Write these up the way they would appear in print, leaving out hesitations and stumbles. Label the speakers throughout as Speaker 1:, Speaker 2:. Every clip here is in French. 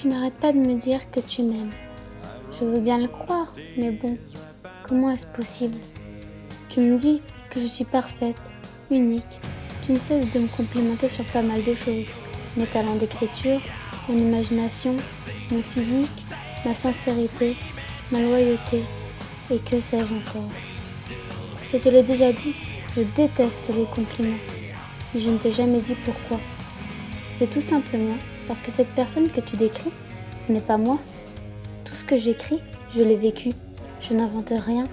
Speaker 1: Tu n'arrêtes pas de me dire que tu m'aimes. Je veux bien le croire, mais bon, comment est-ce possible? Tu me dis que je suis parfaite, unique. Tu ne cesses de me complimenter sur pas mal de choses. Mes talents d'écriture, mon imagination, mon physique, ma sincérité, ma loyauté, et que sais-je encore. Je te l'ai déjà dit, je déteste les compliments, mais je ne t'ai jamais dit pourquoi. C'est tout simplement parce que cette personne que tu décris, ce n'est pas moi. Tout ce que j'écris, je l'ai vécu. Je n'invente rien.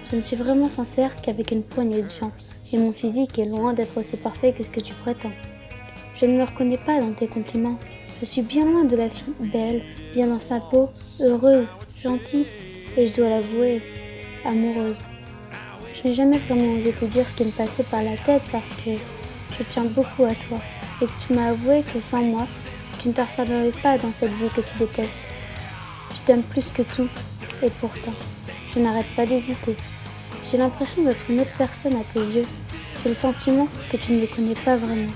Speaker 1: Je ne suis vraiment sincère qu'avec une poignée de gens, et mon physique est loin d'être aussi parfait que ce que tu prétends. Je ne me reconnais pas dans tes compliments. Je suis bien loin de la fille belle, bien dans sa peau, heureuse, gentille, et je dois l'avouer, amoureuse. Je n'ai jamais vraiment osé te dire ce qui me passait par la tête parce que je tiens beaucoup à toi et que tu m'as avoué que sans moi, tu ne t'attarderais pas dans cette vie que tu détestes. Je t'aime plus que tout et pourtant, je n'arrête pas d'hésiter. J'ai l'impression d'être une autre personne à tes yeux. J'ai le sentiment que tu ne me connais pas vraiment.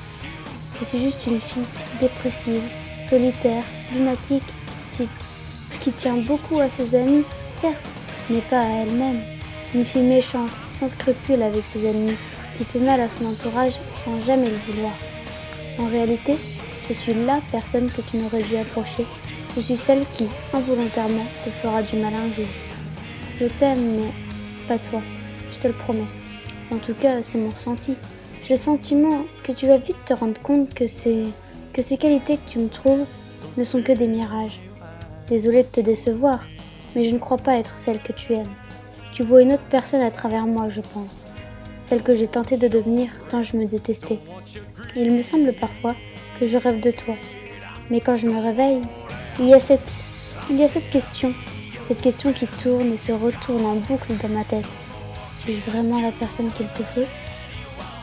Speaker 1: Je suis juste une fille dépressive, solitaire, lunatique, qui tient beaucoup à ses amis, certes, mais pas à elle-même. Une fille méchante, sans scrupules avec ses ennemis, qui fait mal à son entourage sans jamais le vouloir. En réalité, je suis la personne que tu n'aurais dû approcher. Je suis celle qui, involontairement, te fera du mal un jour. Je t'aime, mais pas toi, je te le promets. En tout cas, c'est mon ressenti. J'ai le sentiment que tu vas vite te rendre compte que ces qualités que tu me trouves ne sont que des mirages. Désolée de te décevoir, mais je ne crois pas être celle que tu aimes. Tu vois une autre personne à travers moi, je pense. Celle que j'ai tenté de devenir tant je me détestais. Et il me semble parfois que je rêve de toi. Mais quand je me réveille, il y a cette question qui tourne et se retourne en boucle dans ma tête. Suis-je vraiment la personne qu'il te faut?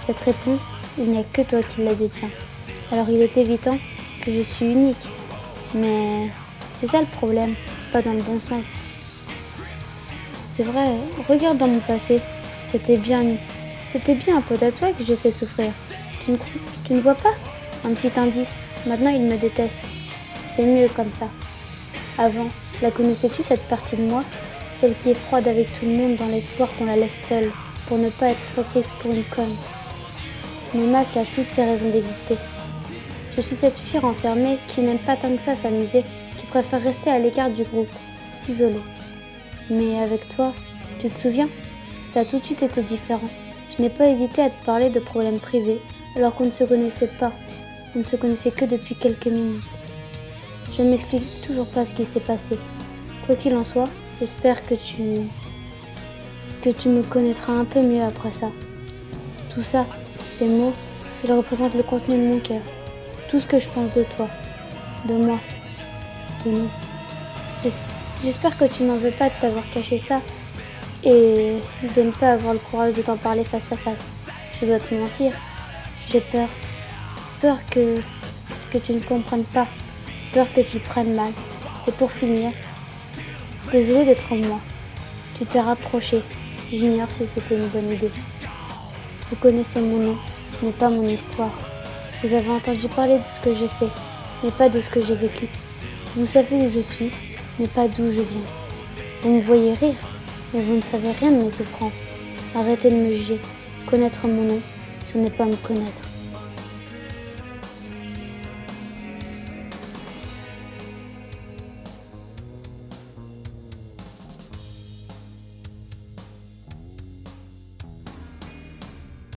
Speaker 1: Cette réponse, il n'y a que toi qui la détiens. Alors il est évident que je suis unique. Mais c'est ça le problème, pas dans le bon sens. C'est vrai, regarde dans mon passé, c'était bien un pote à toi que j'ai fait souffrir. Tu ne vois pas? Un petit indice, maintenant il me déteste. C'est mieux comme ça. Avant, la connaissais-tu cette partie de moi? Celle qui est froide avec tout le monde dans l'espoir qu'on la laisse seule, pour ne pas être reprise pour une conne. Mon masque a toutes ses raisons d'exister. Je suis cette fille renfermée qui n'aime pas tant que ça s'amuser, qui préfère rester à l'écart du groupe, s'isoler. Mais avec toi, tu te souviens? Ça a tout de suite été différent. Je n'ai pas hésité à te parler de problèmes privés, alors qu'on ne se connaissait pas. On ne se connaissait que depuis quelques minutes. Je ne m'explique toujours pas ce qui s'est passé. Quoi qu'il en soit, j'espère que tu me connaîtras un peu mieux après ça. Tout ça, ces mots, ils représentent le contenu de mon cœur. Tout ce que je pense de toi, de moi, de nous. J'espère que tu n'en veux pas de t'avoir caché ça et de ne pas avoir le courage de t'en parler face à face. Je dois te mentir, j'ai peur. Peur que tu ne comprennes pas, peur que tu le prennes mal. Et pour finir, désolée d'être moi. Tu t'es rapproché, j'ignore si c'était une bonne idée. Vous connaissez mon nom, mais pas mon histoire. Vous avez entendu parler de ce que j'ai fait, mais pas de ce que j'ai vécu. Vous savez où je suis, mais pas d'où je viens. Vous me voyez rire, mais vous ne savez rien de mes souffrances. Arrêtez de me juger. Connaître mon nom, ce n'est pas me connaître.